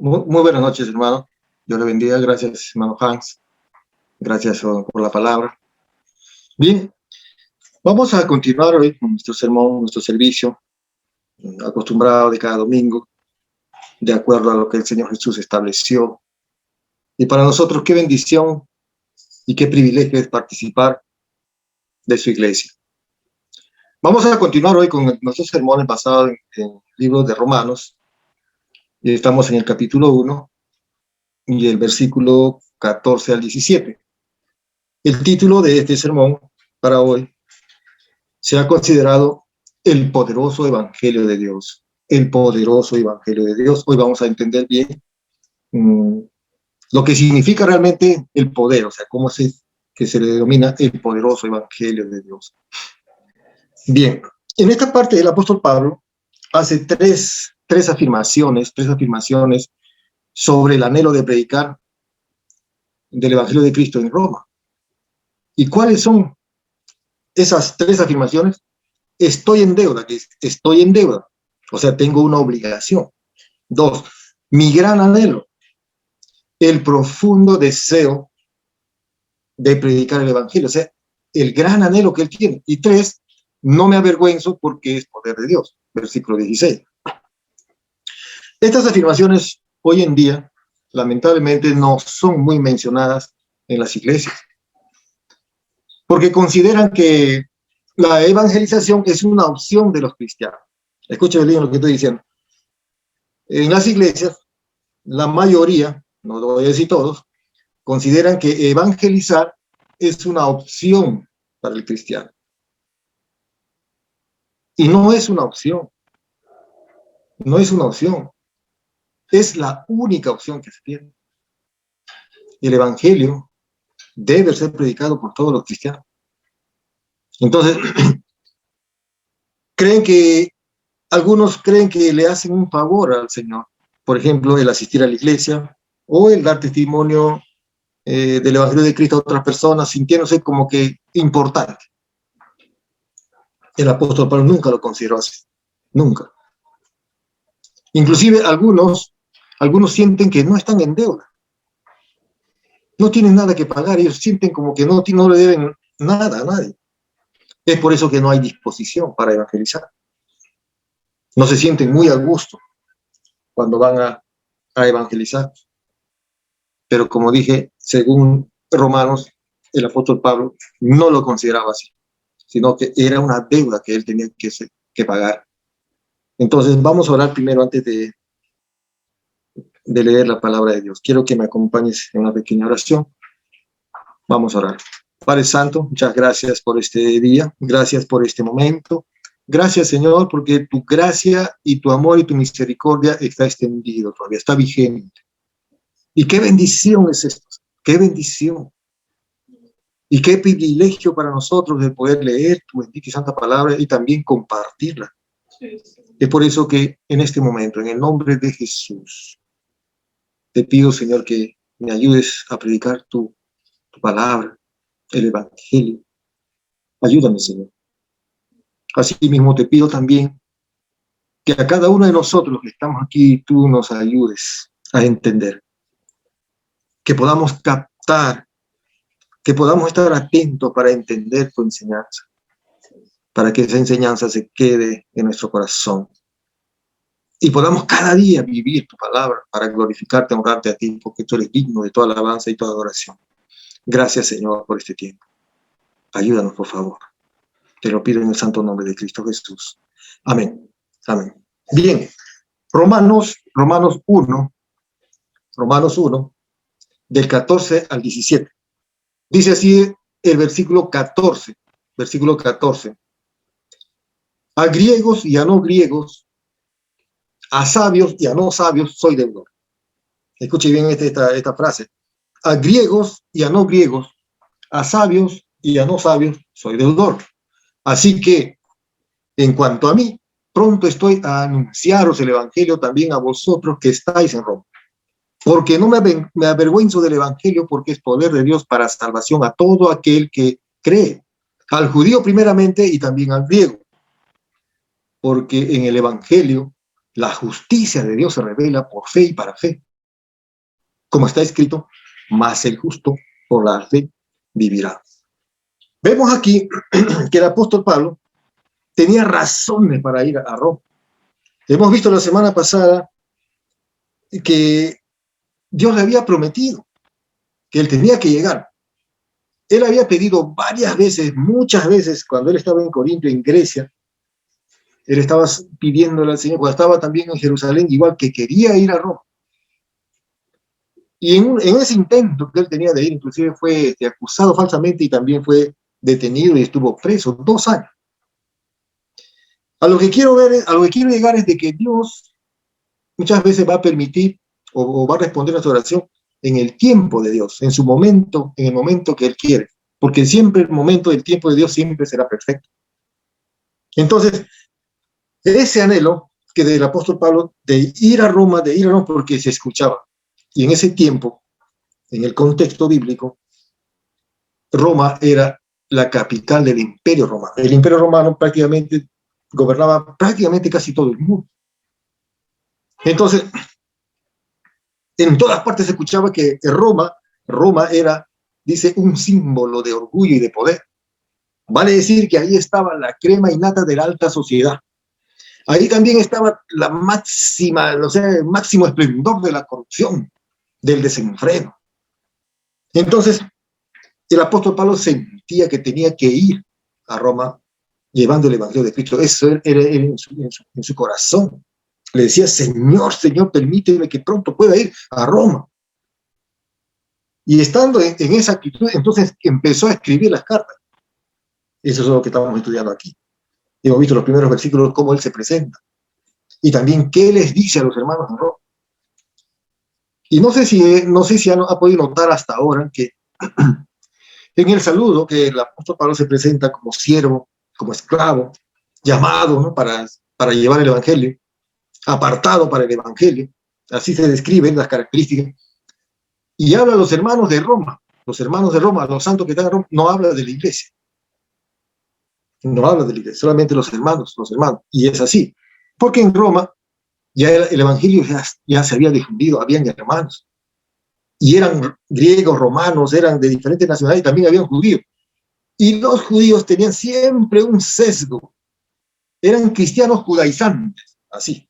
Muy buenas noches, hermano. Dios le bendiga. Gracias, hermano Hans. Gracias por la palabra. Bien, vamos a continuar hoy con nuestro sermón, nuestro servicio, acostumbrado de cada domingo, de acuerdo a lo que el Señor Jesús estableció. Y para nosotros, qué bendición y qué privilegio es participar de su iglesia. Vamos a continuar hoy con nuestros sermones basados en el libro de Romanos. Y estamos en el capítulo 1 y el versículo 14 al 17. El título de este sermón para hoy se ha considerado el poderoso evangelio de Dios. El poderoso evangelio de Dios. Hoy vamos a entender bien lo que significa realmente el poder, o sea, cómo que se le denomina el poderoso evangelio de Dios. Bien, en esta parte el apóstol Pablo hace tres afirmaciones sobre el anhelo de predicar del evangelio de Cristo en Roma. ¿Y cuáles son esas tres afirmaciones? Estoy en deuda, o sea, tengo una obligación. 2, mi gran anhelo, el profundo deseo de predicar el evangelio, o sea, el gran anhelo que él tiene. Y 3, no me avergüenzo porque es poder de Dios, versículo 16. Estas afirmaciones hoy en día, lamentablemente, no son muy mencionadas en las iglesias, porque consideran que la evangelización es una opción de los cristianos. Escuchen bien lo que estoy diciendo. En las iglesias, la mayoría, no lo voy a decir todos, consideran que evangelizar es una opción para el cristiano. Y no es una opción. No es una opción. Es la única opción que se tiene. El evangelio debe ser predicado por todos los cristianos. Entonces, algunos creen que le hacen un favor al Señor. Por ejemplo, el asistir a la iglesia o el dar testimonio del evangelio de Cristo a otras personas, sintiéndose como que importante. El apóstol Pablo nunca lo consideró así. Nunca. Inclusive algunos sienten que no están en deuda. No tienen nada que pagar. Ellos sienten como que no le deben nada a nadie. Es por eso que no hay disposición para evangelizar. No se sienten muy a gusto cuando van a evangelizar. Pero como dije, según Romanos, el apóstol Pablo no lo consideraba así, sino que era una deuda que él tenía que pagar. Entonces vamos a orar primero antes de leer la palabra de Dios. Quiero que me acompañes en una pequeña oración. Vamos a orar. Padre Santo, muchas gracias por este día, gracias por este momento. Gracias, Señor, porque tu gracia y tu amor y tu misericordia está extendido todavía, está vigente. Y qué bendición es esto, qué bendición. Y qué privilegio para nosotros de poder leer tu bendita y santa palabra y también compartirla. Es por eso que en este momento, en el nombre de Jesús, te pido, Señor, que me ayudes a predicar tu palabra, el evangelio. Ayúdame, Señor. Asimismo, te pido también que a cada uno de nosotros que estamos aquí, tú nos ayudes a entender, que podamos captar, que podamos estar atentos para entender tu enseñanza, para que esa enseñanza se quede en nuestro corazón y podamos cada día vivir tu palabra para glorificarte, honrarte a ti, porque tú eres digno de toda alabanza y toda adoración. Gracias, Señor, por este tiempo. Ayúdanos, por favor. Te lo pido en el santo nombre de Cristo Jesús. Amén. Amén. Bien, Romanos 1, del 14 al 17. Dice así el versículo 14. A griegos y a no griegos, a sabios y a no sabios, soy deudor. Escuche bien esta frase. A griegos y a no griegos, a sabios y a no sabios, soy deudor. Así que, en cuanto a mí, pronto estoy a anunciaros el evangelio también a vosotros que estáis en Roma. Porque no me avergüenzo del evangelio, porque es poder de Dios para salvación a todo aquel que cree, al judío primeramente y también al griego. Porque en el evangelio la justicia de Dios se revela por fe y para fe, como está escrito, mas el justo por la fe vivirá. Vemos aquí que el apóstol Pablo tenía razones para ir a Roma. Hemos visto la semana pasada que Dios le había prometido que él tenía que llegar. Él había pedido varias veces, muchas veces, cuando él estaba en Corinto, en Grecia, él estaba pidiéndole al Señor, cuando estaba también en Jerusalén, igual que quería ir a Roma. Y en ese intento que él tenía de ir, inclusive fue acusado falsamente y también fue detenido y estuvo preso 2 años. A lo que quiero llegar es de que Dios muchas veces va a permitir o va a responder a su oración en el tiempo de Dios, en su momento, en el momento que Él quiere, porque siempre el momento del tiempo de Dios siempre será perfecto. Entonces, ese anhelo que del apóstol Pablo de ir a Roma, porque se escuchaba, y en ese tiempo, en el contexto bíblico, Roma era la capital del Imperio Romano. El Imperio Romano prácticamente gobernaba prácticamente casi todo el mundo. Entonces, en todas partes se escuchaba que Roma era, dice, un símbolo de orgullo y de poder. Vale decir que ahí estaba la crema innata de la alta sociedad. Ahí también estaba la máxima, el máximo esplendor de la corrupción, del desenfreno. Entonces, el apóstol Pablo sentía que tenía que ir a Roma llevando el evangelio de Cristo. Eso era en su corazón. Le decía, Señor, permíteme que pronto pueda ir a Roma. Y estando en esa actitud, entonces empezó a escribir las cartas. Eso es lo que estamos estudiando aquí. Hemos visto los primeros versículos, cómo él se presenta. Y también qué les dice a los hermanos en Roma. Y no sé si ha podido notar hasta ahora que en el saludo que el apóstol Pablo se presenta como siervo, como esclavo, llamado, ¿no?, para llevar el evangelio, apartado para el evangelio. Así se describen las características. Y habla a los hermanos de Roma, los santos que están en Roma, no habla de la iglesia. No habla de la iglesia, solamente los hermanos. Y es así. Porque en Roma ya el evangelio ya se había difundido, habían hermanos. Y eran griegos, romanos, eran de diferentes nacionalidades, y también habían judíos. Y los judíos tenían siempre un sesgo. Eran cristianos judaizantes, así.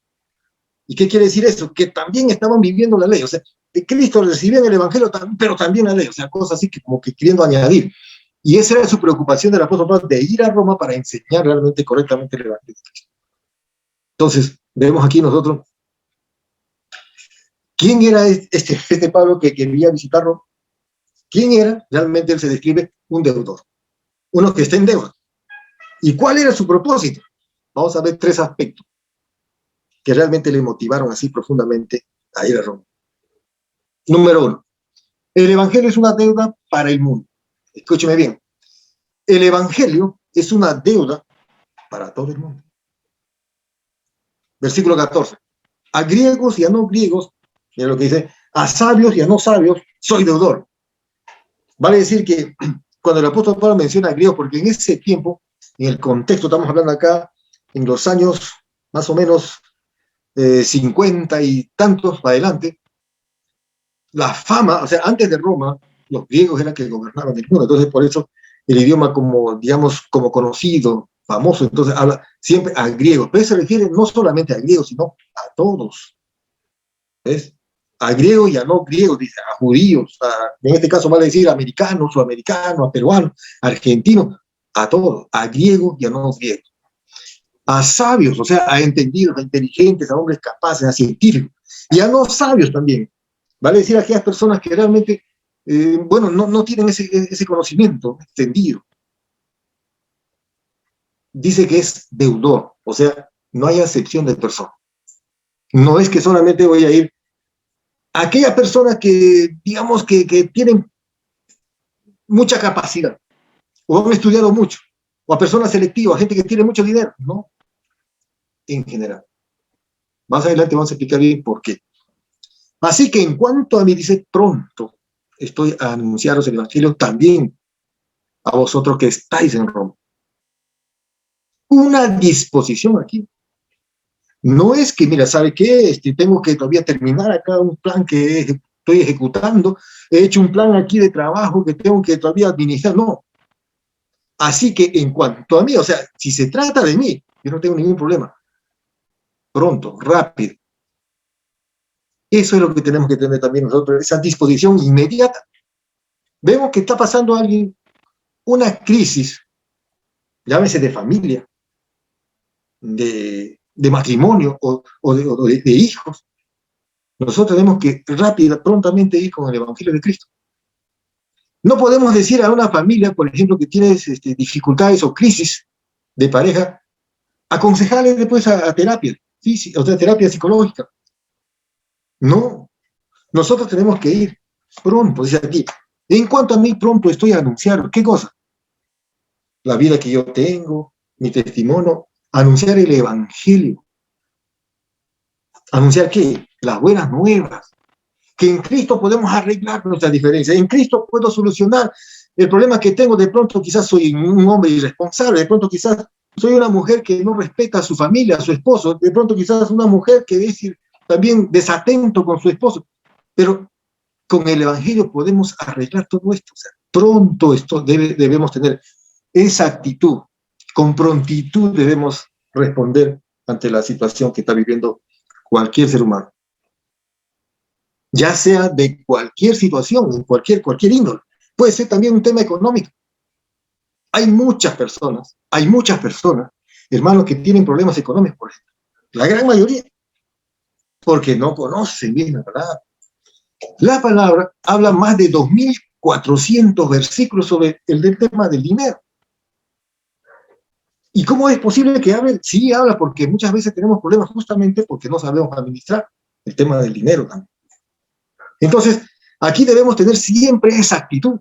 ¿Y qué quiere decir eso? Que también estaban viviendo la ley. O sea, de Cristo recibían el evangelio, pero también la ley. O sea, cosas así que como que queriendo añadir. Y esa era su preocupación del apóstol Pablo, de ir a Roma para enseñar realmente correctamente el evangelio. Entonces, vemos aquí nosotros, ¿quién era este Pablo que quería visitarlo? ¿Quién era? Realmente él se describe un deudor, uno que está en deuda. ¿Y cuál era su propósito? Vamos a ver 3 aspectos que realmente le motivaron así profundamente a ir a Roma. Número 1, el evangelio es una deuda para el mundo. Escúcheme bien, el evangelio es una deuda para todo el mundo. Versículo 14, a griegos y a no griegos, mira lo que dice, a sabios y a no sabios, soy deudor. Vale decir que cuando el apóstol Pablo menciona a griegos, porque en ese tiempo, en el contexto, estamos hablando acá, en los años más o menos 50 y tantos para adelante, la fama, o sea, antes de Roma, los griegos eran que gobernaban el mundo, entonces por eso el idioma como, digamos, como conocido, famoso, entonces habla siempre a griegos, pero se refiere no solamente a griegos, sino a todos, ¿ves? A griegos y a no griegos, dice, a judíos, en este caso vale decir americanos, sudamericanos, a peruanos, argentinos, a todos, a griegos y a no griegos. A sabios, o sea, a entendidos, a inteligentes, a hombres capaces, a científicos, y a no sabios también. Vale decir a aquellas personas que realmente, no tienen ese conocimiento extendido. Dice que es deudor, o sea, no hay acepción de persona. No es que solamente voy a ir a aquellas personas que, digamos, que tienen mucha capacidad, o han estudiado mucho, o a personas selectivas, a gente que tiene mucho dinero, no, en general. Más adelante vamos a explicar bien por qué. Así que en cuanto a mí, dice, pronto estoy a anunciaros el evangelio también a vosotros que estáis en Roma. Una disposición aquí. No es que, mira, ¿sabe qué? Tengo que todavía terminar acá un plan que estoy ejecutando, he hecho un plan aquí de trabajo que tengo que todavía administrar, no. Así que en cuanto a mí, o sea, si se trata de mí, yo no tengo ningún problema. Pronto, rápido. Eso es lo que tenemos que tener también nosotros, esa disposición inmediata. Vemos que está pasando a alguien una crisis, llámese de familia, de matrimonio o de hijos. Nosotros tenemos que prontamente ir con el Evangelio de Cristo. No podemos decir a una familia, por ejemplo, que tiene dificultades o crisis de pareja, aconsejarle después a terapia, o sea, terapia psicológica. No, nosotros tenemos que ir pronto, dice aquí. En cuanto a mí, pronto estoy a anunciar, ¿qué cosa? La vida que yo tengo, mi testimonio, anunciar el Evangelio. ¿Anunciar qué? Las buenas nuevas. Que en Cristo podemos arreglar nuestras diferencias. En Cristo puedo solucionar el problema que tengo. De pronto quizás soy un hombre irresponsable, de pronto quizás soy una mujer que no respeta a su familia, a su esposo, de pronto quizás una mujer que es también desatento con su esposo. Pero con el Evangelio podemos arreglar todo esto. O sea, pronto debemos tener esa actitud. Con prontitud debemos responder ante la situación que está viviendo cualquier ser humano. Ya sea de cualquier situación, en cualquier índole. Puede ser también un tema económico. Hay muchas personas, hermanos, que tienen problemas económicos, por ejemplo. La gran mayoría, porque no conocen bien la palabra. La palabra habla más de 2.400 versículos sobre el tema del dinero. ¿Y cómo es posible que hable? Sí, habla, porque muchas veces tenemos problemas justamente porque no sabemos administrar el tema del dinero también. Entonces, aquí debemos tener siempre esa actitud.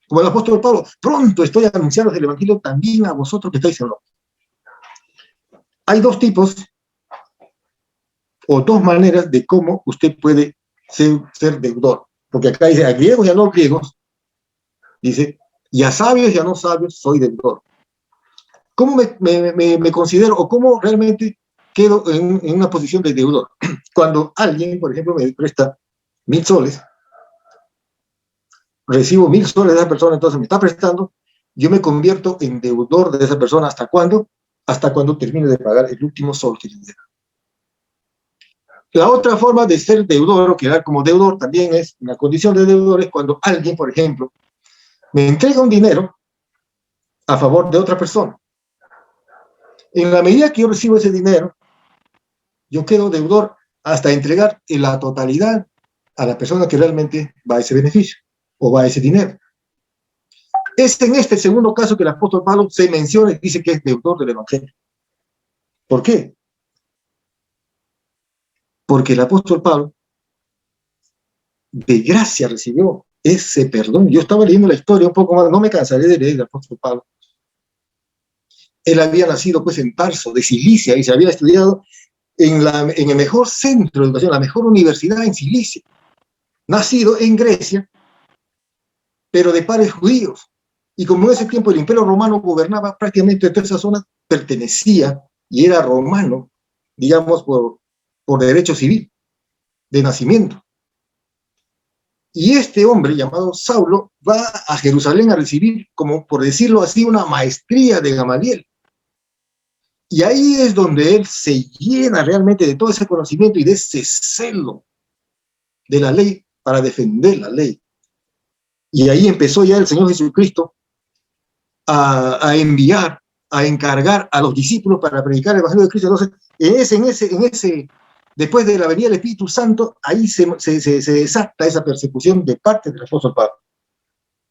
Como el apóstol Pablo, pronto estoy anunciando el Evangelio también a vosotros que estáis en Roma. Hay dos tipos o dos maneras de cómo usted puede ser deudor. Porque acá dice, a griegos y a no griegos, dice, y a sabios y a no sabios soy deudor. ¿Cómo me considero o cómo realmente quedo en una posición de deudor? Cuando alguien, por ejemplo, me presta 1.000 soles, recibo 1.000 soles de esa persona, entonces me está prestando, yo me convierto en deudor de esa persona. ¿Hasta cuándo? Hasta cuando termine de pagar el último sol que le dé. La otra forma de ser deudor o quedar como deudor también es, una condición de deudor es cuando alguien, por ejemplo, me entrega un dinero a favor de otra persona. En la medida que yo recibo ese dinero, yo quedo deudor hasta entregar en la totalidad a la persona que realmente va a ese beneficio o va a ese dinero. Es en este segundo caso que el apóstol Pablo se menciona y dice que es deudor del Evangelio. ¿Por qué? Porque el apóstol Pablo de gracia recibió ese perdón. Yo estaba leyendo la historia un poco más, no me cansaré de leer el apóstol Pablo. Él había nacido pues en Tarso, de Cilicia, y se había estudiado en el mejor centro de educación, la mejor universidad en Cilicia. Nacido en Grecia, pero de padres judíos. Y como en ese tiempo el Imperio Romano gobernaba prácticamente toda esa zona, pertenecía y era romano, digamos, por derecho civil, de nacimiento. Y este hombre llamado Saulo va a Jerusalén a recibir, como por decirlo así, una maestría de Gamaliel. Y ahí es donde él se llena realmente de todo ese conocimiento y de ese celo de la ley para defender la ley. Y ahí empezó ya el Señor Jesucristo a enviar, a encargar a los discípulos para predicar el Evangelio de Cristo. Entonces, después de la venida del Espíritu Santo, ahí se desata esa persecución de parte del apóstol Pablo.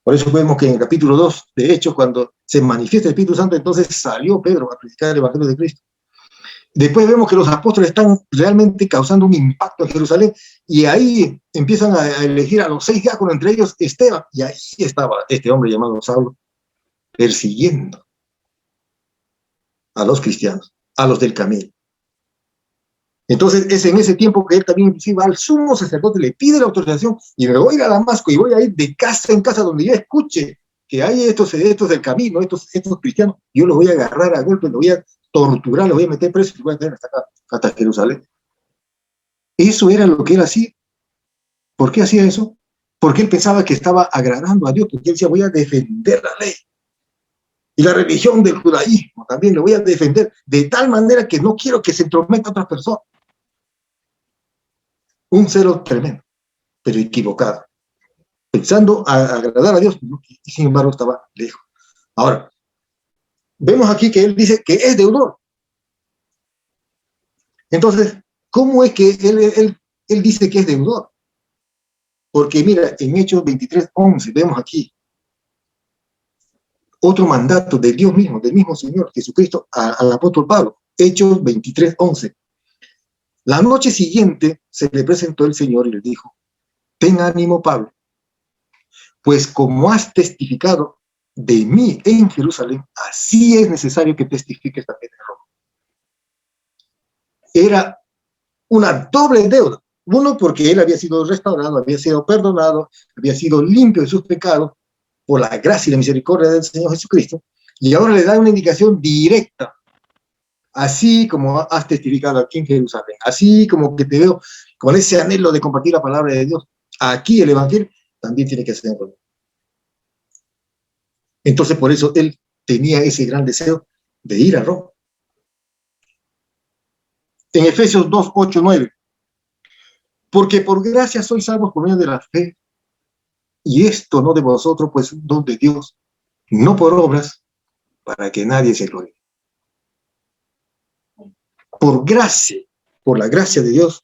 Por eso vemos que en el capítulo 2, de hecho, cuando se manifiesta el Espíritu Santo, entonces salió Pedro a predicar el Evangelio de Cristo. Después vemos que los apóstoles están realmente causando un impacto en Jerusalén, y ahí empiezan a elegir a los 6 diáconos, entre ellos Esteban, y ahí estaba este hombre llamado Saulo, persiguiendo a los cristianos, a los del camino. Entonces es en ese tiempo que él también inclusive va al sumo sacerdote, le pide la autorización, y me voy a ir a Damasco y voy a ir de casa en casa donde yo escuche que hay estos del camino, estos cristianos, yo los voy a agarrar a golpe, los voy a torturar, los voy a meter presos y los voy a traer hasta acá, hasta Jerusalén. Eso era lo que él hacía. ¿Por qué hacía eso? Porque él pensaba que estaba agradando a Dios, porque él decía, voy a defender la ley. Y la religión del judaísmo también lo voy a defender, de tal manera que no quiero que se entrometa a otras personas. Un celo tremendo, pero equivocado. Pensando a agradar a Dios, y sin embargo estaba lejos. Ahora, vemos aquí que él dice que es deudor. Entonces, ¿cómo es que él dice que es deudor? Porque mira, en Hechos 23:11, vemos aquí otro mandato de Dios mismo, del mismo Señor Jesucristo al apóstol Pablo. Hechos 23:11. La noche siguiente se le presentó el Señor y le dijo, ten ánimo, Pablo, pues como has testificado de mí en Jerusalén, así es necesario que testifiques también en Roma. Era una doble deuda. Uno, porque él había sido restaurado, había sido perdonado, había sido limpio de sus pecados por la gracia y la misericordia del Señor Jesucristo, y ahora le da una indicación directa, así como has testificado aquí en Jerusalén, así como que te veo con ese anhelo de compartir la palabra de Dios, aquí el Evangelio también tiene que ser. Entonces, por eso él tenía ese gran deseo de ir a Roma. En Efesios 2:8-9, porque por gracia sois salvos por medio de la fe, y esto no de vosotros, pues un don de Dios, no por obras, para que nadie se glorie. Por gracia, por la gracia de Dios,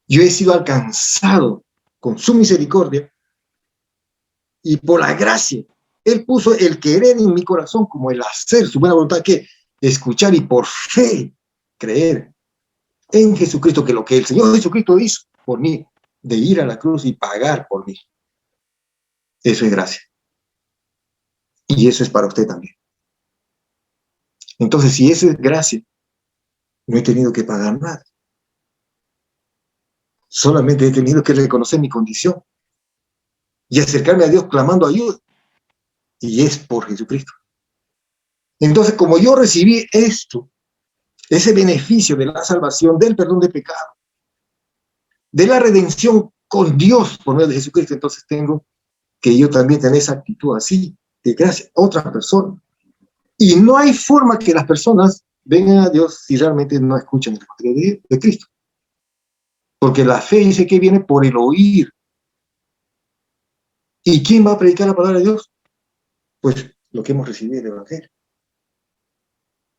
yo he sido alcanzado con su misericordia, y por la gracia, él puso el querer en mi corazón como el hacer, su buena voluntad, que escuchar y por fe creer en Jesucristo, que lo que el Señor Jesucristo hizo por mí, de ir a la cruz y pagar por mí. Eso es gracia. Y eso es para usted también. Entonces, si eso es gracia, no he tenido que pagar nada. Solamente he tenido que reconocer mi condición y acercarme a Dios clamando ayuda. Y es por Jesucristo. Entonces, como yo recibí esto, ese beneficio de la salvación, del perdón de pecado, de la redención con Dios por medio de Jesucristo, entonces tengo que yo también tener esa actitud así, de gracia a otra persona. Y no hay forma que las personas vengan a Dios si realmente no escuchan el Evangelio de Cristo. Porque la fe dice que viene por el oír. ¿Y quién va a predicar la palabra de Dios? Pues lo que hemos recibido del Evangelio.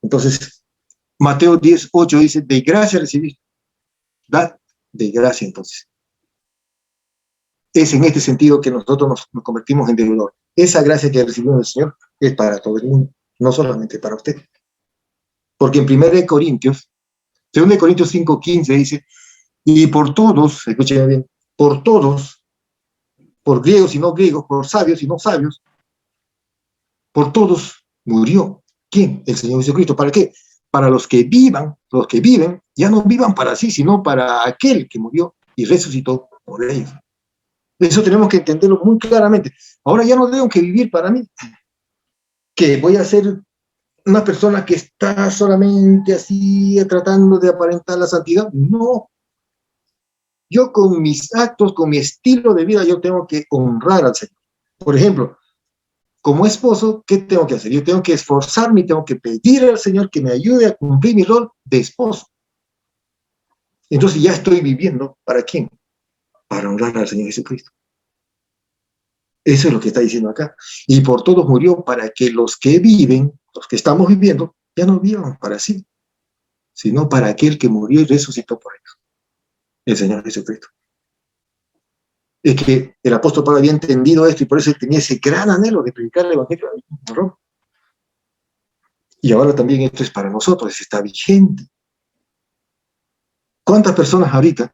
Entonces, Mateo 10:8 dice, de gracia recibiste. Dad de gracia entonces. Es en este sentido que nosotros nos convertimos en deudor. Esa gracia que recibimos del Señor es para todo el mundo, no solamente para usted. Porque en 2 Corintios 5:15 dice, y por todos, escuchen bien, por todos, por griegos y no griegos, por sabios y no sabios, por todos murió. ¿Quién? El Señor Jesucristo. ¿Para qué? Para los que viven, ya no vivan para sí, sino para aquel que murió y resucitó por ellos. Eso tenemos que entenderlo muy claramente. Ahora ya no tengo que vivir para mí, que voy a ser una persona que está solamente así tratando de aparentar la santidad. No. Yo con mis actos, con mi estilo de vida, yo tengo que honrar al Señor. Por ejemplo, como esposo, ¿qué tengo que hacer? Yo tengo que esforzarme y tengo que pedir al Señor que me ayude a cumplir mi rol de esposo. Entonces ya estoy viviendo, ¿para quién? Para honrar al Señor Jesucristo. Eso es lo que está diciendo acá. Y por todos murió para que los que viven, los que estamos viviendo, ya no vivan para sí, sino para aquel que murió y resucitó por ellos, el Señor Jesucristo. Es que el apóstol Pablo había entendido esto y por eso él tenía ese gran anhelo de predicar el Evangelio en Roma. Y ahora también esto es para nosotros, está vigente. ¿Cuántas personas ahorita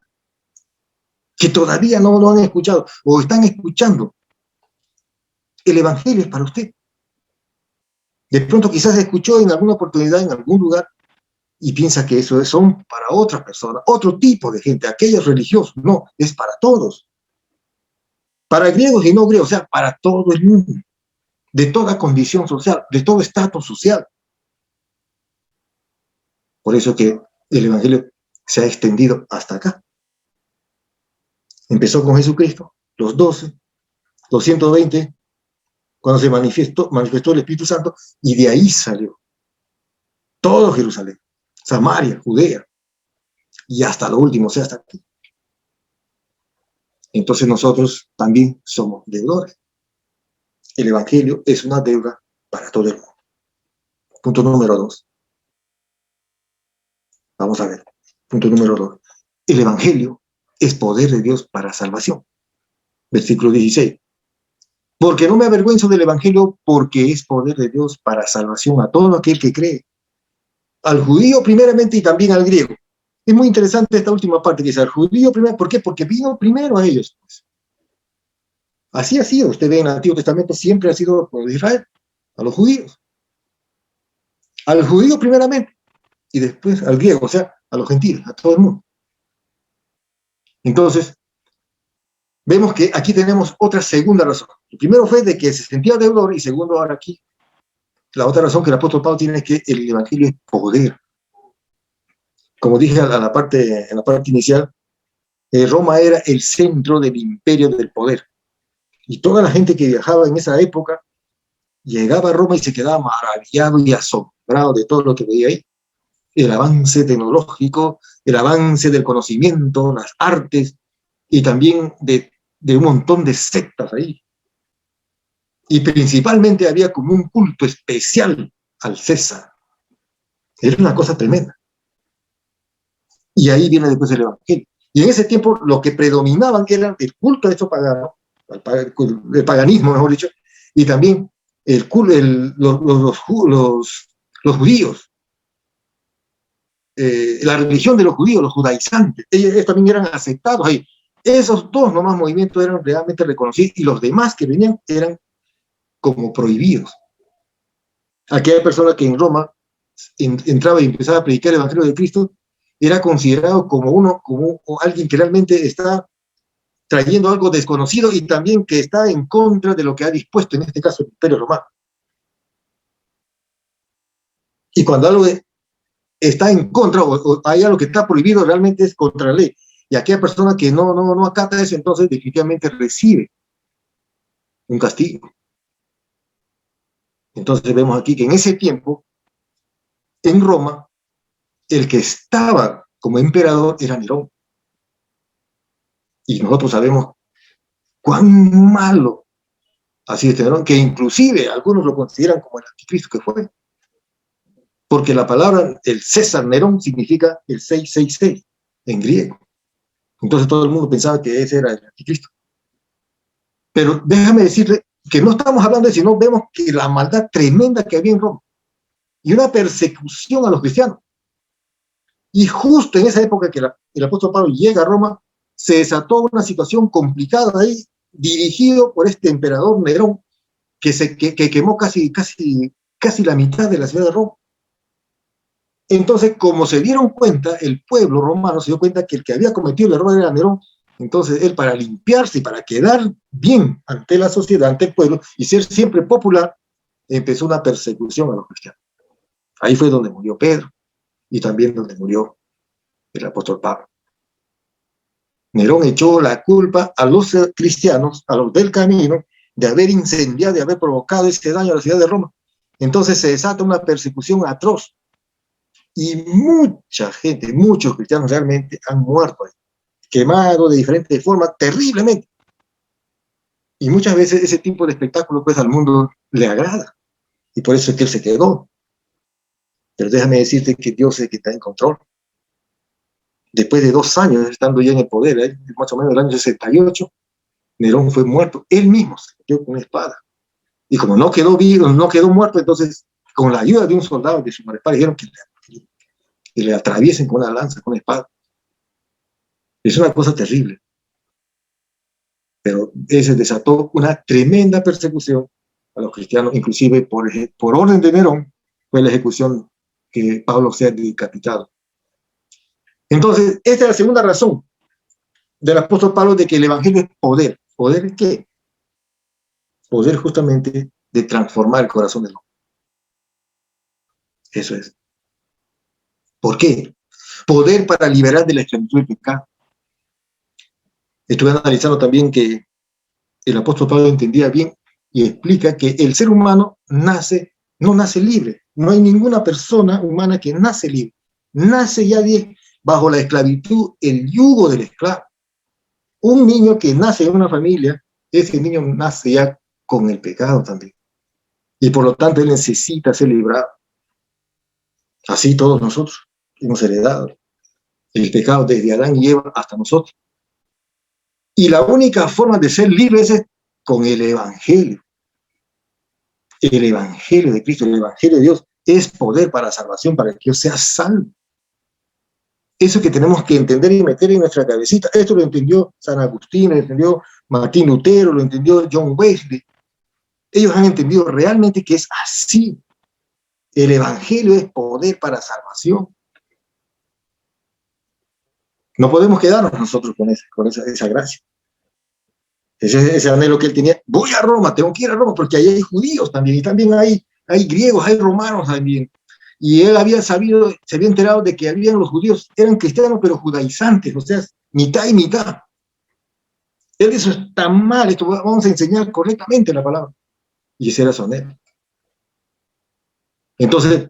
que todavía no lo han escuchado o están escuchando? El Evangelio es para usted. De pronto quizás escuchó en alguna oportunidad, en algún lugar, y piensa que eso son para otras personas, otro tipo de gente, aquellos religiosos. No, es para todos. Para griegos y no griegos, o sea, para todo el mundo, de toda condición social, de todo estatus social. Por eso que el Evangelio se ha extendido hasta acá. Empezó con Jesucristo, los 12, los 120, cuando se manifestó el Espíritu Santo, y de ahí salió todo Jerusalén, Samaria, Judea, y hasta lo último, o sea, hasta aquí. Entonces nosotros también somos deudores. El Evangelio es una deuda para todo el mundo. Punto número 2. Vamos a ver. Punto número 2. El Evangelio es poder de Dios para salvación. Versículo 16. Porque no me avergüenzo del Evangelio, porque es poder de Dios para salvación a todo aquel que cree. Al judío primeramente y también al griego. Es muy interesante esta última parte que dice al judío primero. ¿Por qué? Porque vino primero a ellos. Así ha sido. Usted ve en el Antiguo Testamento, siempre ha sido por Israel, a los judíos. Al judío primeramente y después al griego, o sea, a los gentiles, a todo el mundo. Entonces, vemos que aquí tenemos otra segunda razón. El primero fue de que se sentía deudor y segundo, ahora aquí, la otra razón que el apóstol Pablo tiene es que el evangelio es poder. Como dije en la parte inicial, Roma era el centro del imperio del poder. Y toda la gente que viajaba en esa época llegaba a Roma y se quedaba maravillado y asombrado de todo lo que veía ahí. El avance tecnológico, el avance del conocimiento, las artes, y también de un montón de sectas ahí. Y principalmente había como un culto especial al César. Era una cosa tremenda. Y ahí viene después el Evangelio. Y en ese tiempo lo que predominaban era el culto a estos paganos, el paganismo, mejor dicho, y también los judíos, la religión de los judíos, los judaizantes, ellos también eran aceptados ahí. Esos dos nomás movimientos eran realmente reconocidos y los demás que venían eran como prohibidos. Aquella persona que en Roma entraba y empezaba a predicar el Evangelio de Cristo era considerado como alguien que realmente está trayendo algo desconocido y también que está en contra de lo que ha dispuesto, en este caso, el Imperio Romano. Y cuando algo está en contra o hay algo que está prohibido, realmente es contra la ley. Y aquella persona que no acata eso, entonces definitivamente recibe un castigo. Entonces vemos aquí que en ese tiempo, en Roma, el que estaba como emperador era Nerón. Y nosotros sabemos cuán malo ha sido este Nerón, que inclusive algunos lo consideran como el anticristo que fue. Porque la palabra, el César Nerón, significa el 666 en griego. Entonces todo el mundo pensaba que ese era el anticristo. Pero déjame decirle que no estamos hablando de eso, sino vemos que la maldad tremenda que había en Roma y una persecución a los cristianos. Y justo en esa época que el apóstol Pablo llega a Roma, se desató una situación complicada ahí, dirigido por este emperador Nerón, que quemó casi la mitad de la ciudad de Roma. Entonces, como se dieron cuenta, el pueblo romano se dio cuenta que el que había cometido el error era Nerón. Entonces, él, para limpiarse y para quedar bien ante la sociedad, ante el pueblo, y ser siempre popular, empezó una persecución a los cristianos. Ahí fue donde murió Pedro y también donde murió el apóstol Pablo. Nerón echó la culpa a los cristianos, a los del camino, de haber incendiado, de haber provocado este daño a la ciudad de Roma. Entonces se desata una persecución atroz. Y mucha gente, muchos cristianos realmente han muerto ahí, quemados de diferentes formas, terriblemente. Y muchas veces ese tipo de espectáculo pues al mundo le agrada. Y por eso es que él se quedó. Pero déjame decirte que Dios es el que está en control. Después de 2 años estando ya en el poder, más o menos el año 68, Nerón fue muerto. Él mismo se metió con una espada. Y como no quedó vivo, no quedó muerto, entonces con la ayuda de un soldado de su guardaespaldas dijeron que le atraviesen con una lanza, con una espada. Es una cosa terrible. Pero se desató una tremenda persecución a los cristianos, inclusive por orden de Nerón, fue la ejecución que Pablo sea decapitado. Entonces, esta es la segunda razón del apóstol Pablo de que el evangelio es poder. ¿Poder qué? Poder justamente de transformar el corazón del hombre. Eso es. ¿Por qué? Poder para liberar de la esclavitud del pecado. Estuve analizando también que el apóstol Pablo entendía bien y explica que el ser humano no nace libre. No hay ninguna persona humana que nace libre. Nace ya bajo la esclavitud, el yugo del esclavo. Un niño que nace en una familia, ese niño nace ya con el pecado también. Y por lo tanto él necesita ser librado. Así todos nosotros hemos heredado el pecado desde Adán y Eva hasta nosotros. Y la única forma de ser libres es con el Evangelio. El Evangelio de Cristo, el Evangelio de Dios, es poder para salvación, para que yo sea salvo. Eso que tenemos que entender y meter en nuestra cabecita. Esto lo entendió San Agustín, lo entendió Martín Lutero, lo entendió John Wesley. Ellos han entendido realmente que es así. El Evangelio es poder para salvación. No podemos quedarnos nosotros con esa gracia. Ese anhelo que él tenía. Voy a Roma, tengo que ir a Roma, porque ahí hay judíos también, y también hay griegos, hay romanos también. Y él había sabido, se había enterado de que habían los judíos, eran cristianos, pero judaizantes, o sea, mitad y mitad. Él dice, eso está mal, esto vamos a enseñar correctamente la palabra. Y ese era su anhelo. Entonces,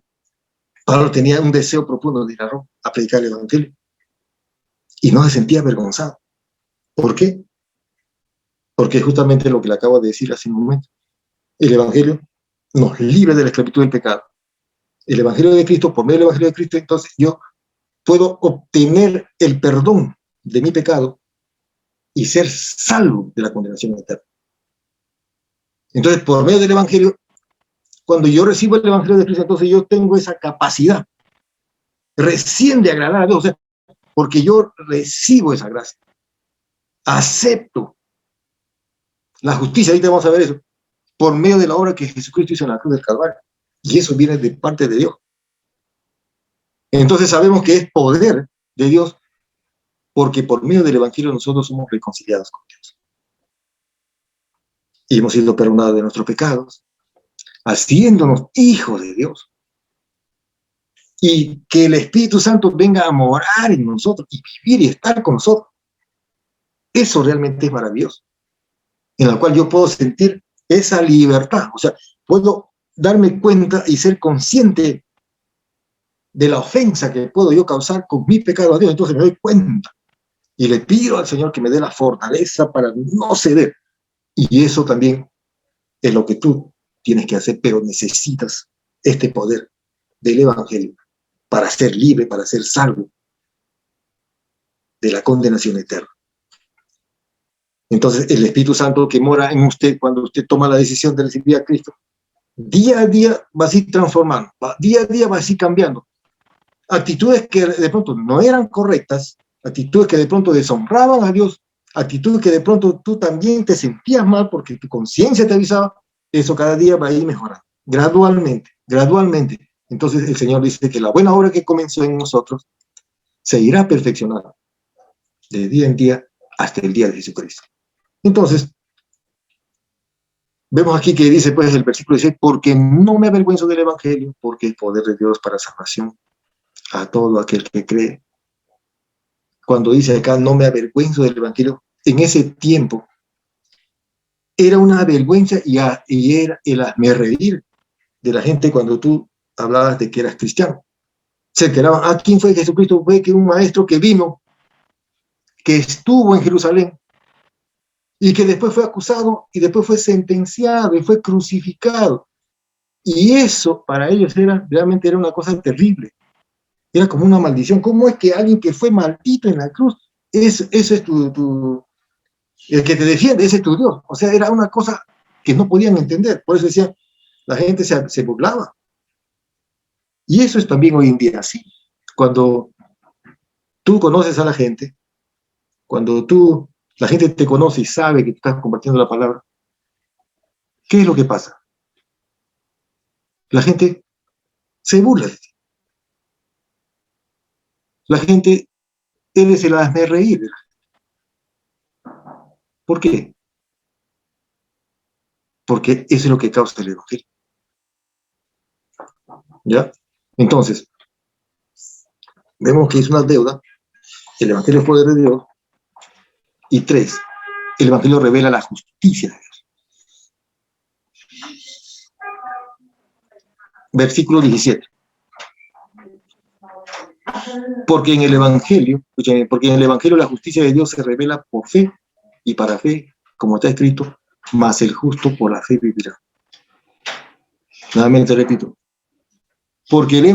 Pablo tenía un deseo profundo de ir a Roma a predicar el Evangelio. Y no se sentía avergonzado. ¿Por qué? Porque es justamente lo que le acabo de decir hace un momento. El Evangelio nos libra de la esclavitud del pecado. El Evangelio de Cristo, por medio del Evangelio de Cristo, entonces yo puedo obtener el perdón de mi pecado y ser salvo de la condenación eterna. Entonces, por medio del Evangelio, cuando yo recibo el Evangelio de Cristo, entonces yo tengo esa capacidad recién de agradar a Dios, o sea, porque yo recibo esa gracia. Acepto la justicia, ahorita vamos a ver eso, por medio de la obra que Jesucristo hizo en la cruz del Calvario. Y eso viene de parte de Dios. Entonces sabemos que es poder de Dios, porque por medio del Evangelio nosotros somos reconciliados con Dios. Y hemos sido perdonados de nuestros pecados, haciéndonos hijos de Dios. Y que el Espíritu Santo venga a morar en nosotros y vivir y estar con nosotros. Eso realmente es maravilloso. En la cual yo puedo sentir esa libertad. O sea, puedo darme cuenta y ser consciente de la ofensa que puedo yo causar con mi pecado a Dios. Entonces me doy cuenta y le pido al Señor que me dé la fortaleza para no ceder. Y eso también es lo que tú tienes que hacer, pero necesitas este poder del Evangelio para ser libre, para ser salvo de la condenación eterna. Entonces, el Espíritu Santo que mora en usted cuando usted toma la decisión de recibir a Cristo, día a día va a ir transformando, día a día va a ir cambiando. Actitudes que de pronto no eran correctas, actitudes que de pronto deshonraban a Dios, actitudes que de pronto tú también te sentías mal porque tu conciencia te avisaba, eso cada día va a ir mejorando, gradualmente, gradualmente. Entonces el Señor dice que la buena obra que comenzó en nosotros se irá perfeccionando de día en día hasta el día de Jesucristo. Entonces, vemos aquí que dice pues el versículo 16, porque no me avergüenzo del Evangelio, porque el poder de Dios para salvación a todo aquel que cree. Cuando dice acá, no me avergüenzo del Evangelio, en ese tiempo era una vergüenza y era el hazmerreír de la gente cuando tú hablabas de que eras cristiano. Se enteraban, ¿a quién fue Jesucristo? Fue que un maestro que vino, que estuvo en Jerusalén, y que después fue acusado, y después fue sentenciado, y fue crucificado. Y eso para ellos realmente era una cosa terrible. Era como una maldición. ¿Cómo es que alguien que fue maldito en la cruz, ese es el que te defiende, ese es tu Dios? O sea, era una cosa que no podían entender. Por eso decían, la gente se burlaba. Y eso es también hoy en día así. Cuando tú conoces a la gente, cuando la gente te conoce y sabe que tú estás compartiendo la palabra, ¿qué es lo que pasa? La gente se burla de ti. La gente, eres el hazme reír. ¿Por qué? Porque eso es lo que causa el evangelio. ¿Ya? Entonces, vemos que es una deuda, el evangelio es poder de Dios, Y 3, el Evangelio revela la justicia de Dios. Versículo 17. Porque en el Evangelio la justicia de Dios se revela por fe y para fe, como está escrito, mas el justo por la fe vivirá. Nuevamente repito, porque en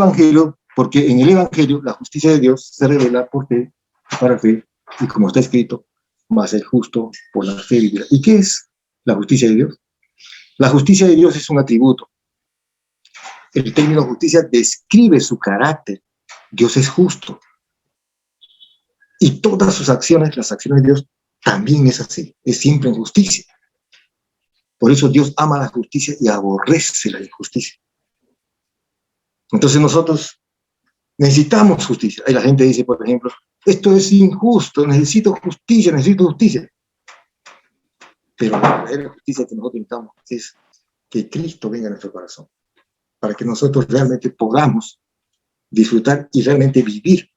el Evangelio la justicia de Dios se revela por fe y para fe, y como está escrito, mas el justo por la fe vivirá. ¿Y qué es la justicia de Dios? La justicia de Dios es un atributo. El término justicia describe su carácter. Dios es justo. Y todas sus acciones, las acciones de Dios, también es así. Es siempre en justicia. Por eso Dios ama la justicia y aborrece la injusticia. Entonces nosotros necesitamos justicia. Y la gente dice, por ejemplo, esto es injusto, necesito justicia, necesito justicia. Pero la verdadera justicia que nosotros necesitamos es que Cristo venga a nuestro corazón, para que nosotros realmente podamos disfrutar y realmente vivir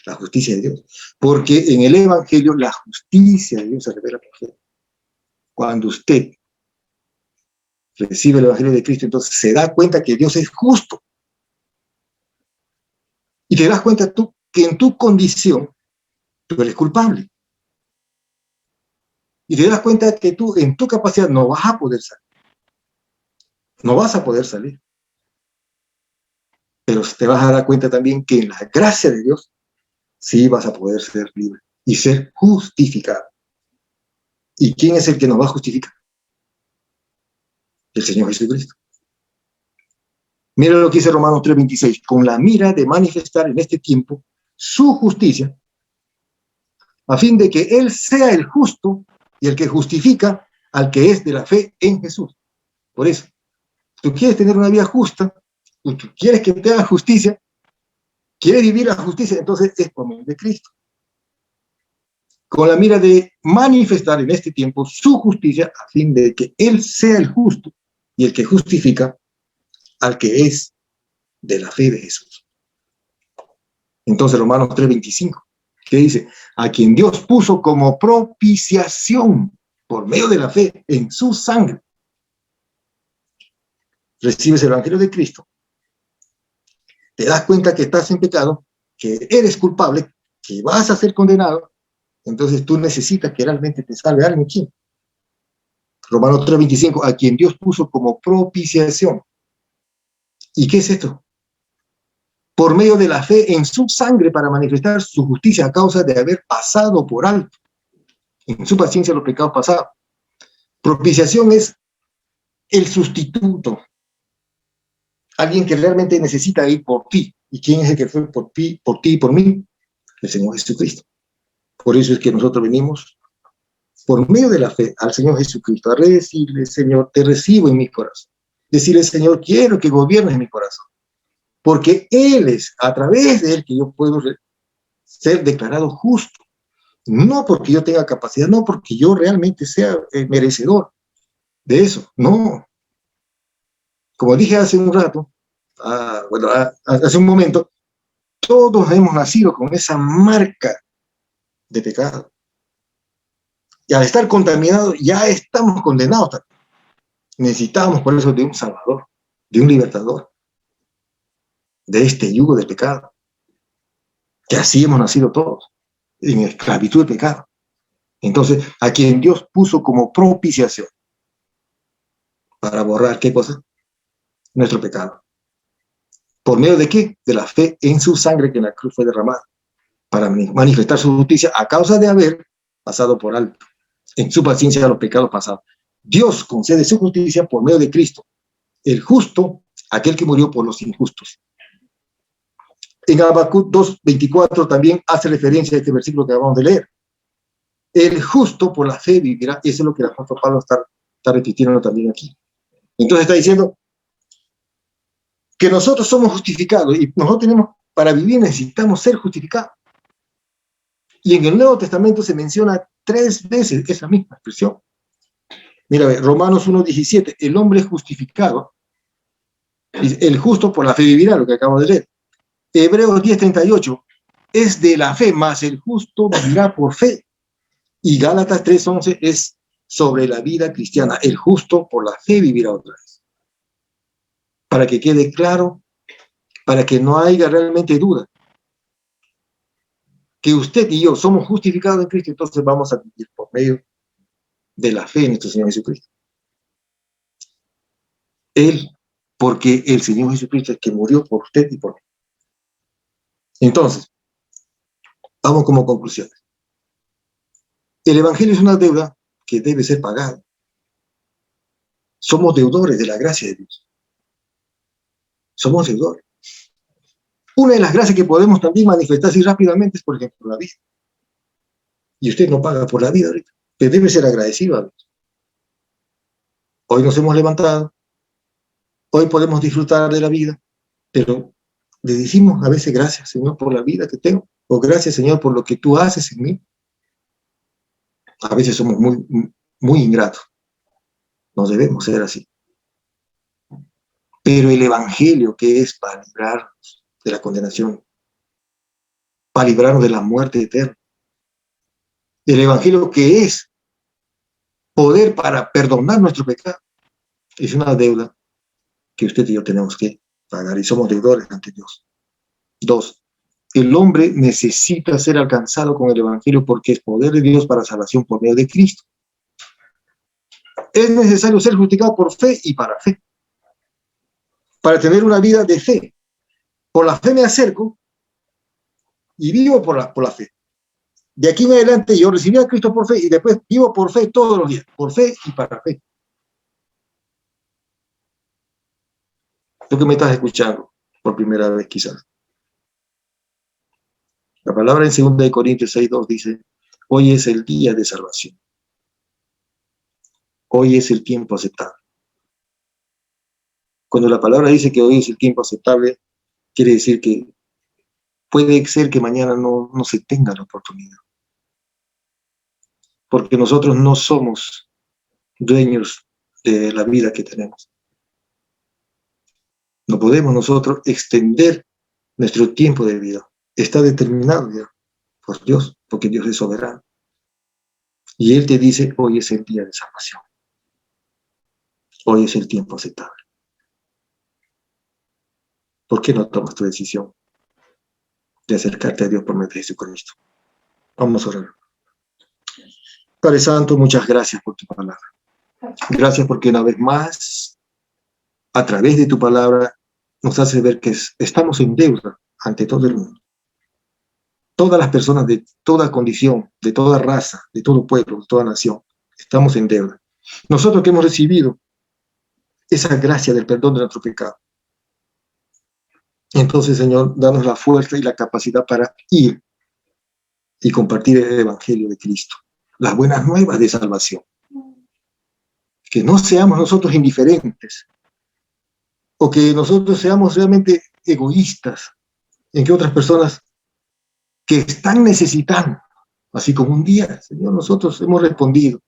la justicia de Dios. Porque en el Evangelio la justicia de Dios se revela por fe. Cuando usted recibe el Evangelio de Cristo, entonces se da cuenta que Dios es justo. Y te das cuenta tú que en tu condición tú eres culpable. Y te das cuenta que tú en tu capacidad no vas a poder salir. No vas a poder salir. Pero te vas a dar cuenta también que en la gracia de Dios sí vas a poder ser libre y ser justificado. ¿Y quién es el que nos va a justificar? El Señor Jesucristo. Mira lo que dice Romanos 3:26, con la mira de manifestar en este tiempo su justicia, a fin de que Él sea el justo y el que justifica al que es de la fe en Jesús. Por eso, tú quieres tener una vida justa, tú quieres que te haga justicia, quieres vivir la justicia, entonces es por medio de Cristo. Con la mira de manifestar en este tiempo su justicia, a fin de que Él sea el justo y el que justifica al que es de la fe de Jesús. Entonces Romanos 3:25, ¿qué dice? A quien Dios puso como propiciación por medio de la fe en su sangre. Recibes el Evangelio de Cristo, te das cuenta que estás en pecado, que eres culpable, que vas a ser condenado, entonces tú necesitas que realmente te salve alguien. ¿Quién? Romanos 3:25, a quien Dios puso como propiciación. ¿Y qué es esto? Por medio de la fe en su sangre para manifestar su justicia a causa de haber pasado por alto en su paciencia los pecados pasados. Propiciación es el sustituto. Alguien que realmente necesita ir por ti. ¿Y quién es el que fue por ti y por mí? El Señor Jesucristo. Por eso es que nosotros venimos por medio de la fe al Señor Jesucristo a decirle, Señor, te recibo en mi corazón. Decirle, Señor, quiero que gobiernes mi corazón. Porque Él es, a través de Él, que yo puedo ser declarado justo. No porque yo tenga capacidad, no porque yo realmente sea merecedor de eso, no. Como dije hace un rato, hace un momento, todos hemos nacido con esa marca de pecado. Y al estar contaminados, ya estamos condenados. Necesitamos por eso de un Salvador, de un libertador, de este yugo de pecado. Que así hemos nacido todos, en esclavitud de pecado. Entonces, a quien Dios puso como propiciación para borrar, ¿qué cosa? Nuestro pecado. ¿Por medio de qué? De la fe en su sangre que en la cruz fue derramada, para manifestar su justicia a causa de haber pasado por alto en su paciencia los pecados pasados. Dios concede su justicia por medio de Cristo, el justo, aquel que murió por los injustos. En Habacuc 2:24 también hace referencia a este versículo que acabamos de leer. El justo por la fe vivirá. Eso es lo que el apóstol Pablo está repitiendo también aquí. Entonces está diciendo que nosotros somos justificados y nosotros tenemos, para vivir necesitamos ser justificados. Y en el Nuevo Testamento se menciona 3 veces esa misma expresión. Mira, Romanos 1:17, el hombre es justificado, el justo por la fe vivirá, lo que acabo de leer. Hebreos 10:38, es de la fe, mas el justo vivirá por fe. Y Gálatas 3:11 es sobre la vida cristiana. El justo por la fe vivirá otra vez. Para que quede claro, para que no haya realmente duda, que usted y yo somos justificados en Cristo, entonces vamos a vivir por medio de la fe en nuestro Señor Jesucristo. Él, porque el Señor Jesucristo es que murió por usted y por mí. Entonces, vamos como conclusión. El Evangelio es una deuda que debe ser pagada. Somos deudores de la gracia de Dios. Somos deudores. Una de las gracias que podemos también manifestar así rápidamente es, por ejemplo, la vida. Y usted no paga por la vida ahorita. Usted debe ser agradecido a Dios. Hoy nos hemos levantado. Hoy podemos disfrutar de la vida. Pero le decimos a veces gracias, Señor, por la vida que tengo. O gracias, Señor, por lo que tú haces en mí. A veces somos muy ingratos. No debemos ser así. Pero el Evangelio, que es para librarnos de la condenación, para librarnos de la muerte eterna. El Evangelio, que es poder para perdonar nuestro pecado, es una deuda que usted y yo tenemos que pagar y somos deudores ante Dios. 2. El hombre necesita ser alcanzado con el Evangelio porque es poder de Dios para salvación por medio de Cristo. Es necesario ser justificado por fe y para fe. Para tener una vida de fe. Por la fe me acerco y vivo por la fe. De aquí en adelante yo recibí a Cristo por fe y después vivo por fe todos los días. Por fe y para fe. Tú que me estás escuchando por primera vez quizás. La palabra en 2 Corintios 6:2 dice, hoy es el día de salvación. Hoy es el tiempo aceptable. Cuando la palabra dice que hoy es el tiempo aceptable, quiere decir que puede ser que mañana no se tenga la oportunidad. Porque nosotros no somos dueños de la vida que tenemos. No podemos nosotros extender nuestro tiempo de vida. Está determinado ya por Dios, porque Dios es soberano. Y Él te dice, hoy es el día de salvación. Hoy es el tiempo aceptable. ¿Por qué no tomas tu decisión de acercarte a Dios por medio de Jesucristo? Vamos a orar. Padre Santo, muchas gracias por tu palabra. Gracias porque una vez más, a través de tu palabra, nos hace ver que estamos en deuda ante todo el mundo. Todas las personas de toda condición, de toda raza, de todo pueblo, de toda nación, estamos en deuda. Nosotros que hemos recibido esa gracia del perdón de nuestro pecado. Entonces, Señor, danos la fuerza y la capacidad para ir y compartir el Evangelio de Cristo, las buenas nuevas de salvación. Que no seamos nosotros indiferentes, o que nosotros seamos realmente egoístas, en que otras personas que están necesitando, así como un día, Señor, nosotros hemos respondido.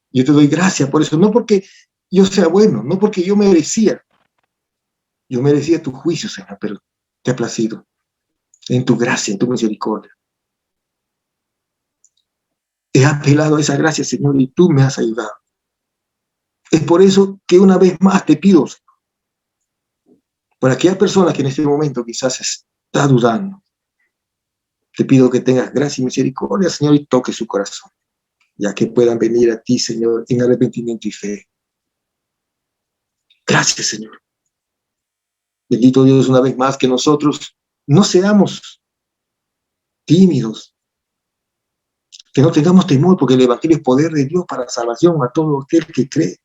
Yo te doy gracias por eso, no porque yo sea bueno, no porque yo merecía tu juicio, Señor, pero te ha placido en tu gracia, en tu misericordia. He apelado a esa gracia, Señor, y tú me has ayudado. Es por eso que una vez más te pido, Señor, para aquellas personas que en este momento quizás está dudando, te pido que tengas gracia y misericordia, Señor, y toque su corazón, ya que puedan venir a ti, Señor, en arrepentimiento y fe. Gracias, Señor. Bendito Dios, una vez más, que nosotros no seamos tímidos, que no tengamos temor, porque el Evangelio es poder de Dios para salvación a todo aquel que cree.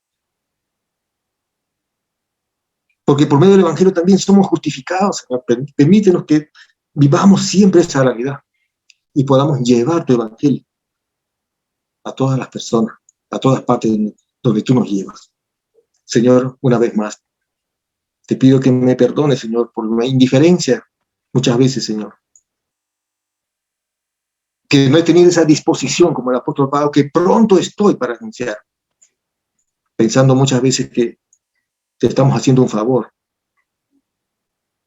Porque por medio del Evangelio también somos justificados, Señor. Permítenos que vivamos siempre esa realidad y podamos llevar tu Evangelio a todas las personas, a todas partes donde tú nos llevas. Señor, una vez más, te pido que me perdones, Señor, por mi indiferencia muchas veces, Señor. Que no he tenido esa disposición como el apóstol Pablo, que pronto estoy para anunciar, pensando muchas veces que te estamos haciendo un favor,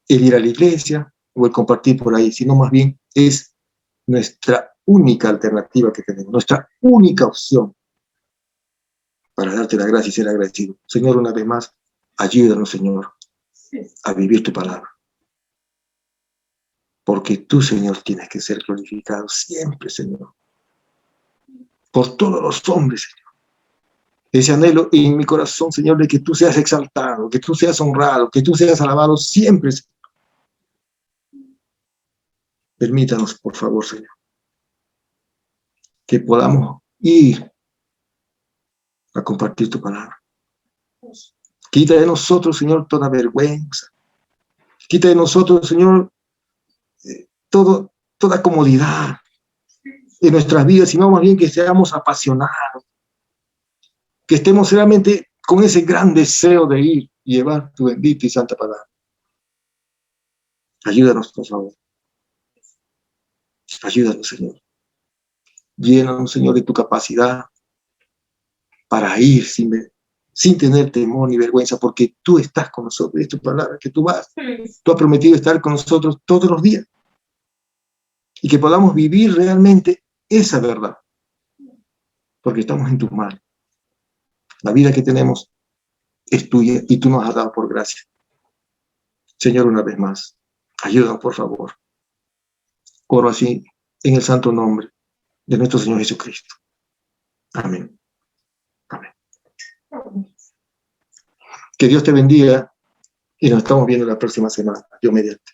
el ir a la iglesia o el compartir por ahí, sino más bien es nuestra única alternativa que tenemos, nuestra única opción para darte la gracia y ser agradecido. Señor, una vez más, ayúdanos, Señor, a vivir tu palabra. Porque tú, Señor, tienes que ser glorificado siempre, Señor. Por todos los hombres, Señor. Ese anhelo en mi corazón, Señor, de que tú seas exaltado, que tú seas honrado, que tú seas alabado siempre, Señor. Permítanos, por favor, Señor, que podamos ir a compartir tu palabra. Quita de nosotros, Señor, toda vergüenza. Quita de nosotros, Señor, toda comodidad en nuestras vidas, sino más bien que seamos apasionados, que estemos realmente con ese gran deseo de ir y llevar tu bendita y santa palabra. Ayúdanos, por favor. Ayúdanos, Señor. Llénanos, Señor, de tu capacidad para ir sin tener temor ni vergüenza, porque tú estás con nosotros. Es tu palabra, que tú vas. Tú has prometido estar con nosotros todos los días. Y que podamos vivir realmente esa verdad. Porque estamos en tus manos. La vida que tenemos es tuya y tú nos has dado por gracia. Señor, una vez más, ayúdanos, por favor. Oro así en el santo nombre de nuestro Señor Jesucristo. Amén. Amén. Que Dios te bendiga y nos estamos viendo la próxima semana. Dios mediante.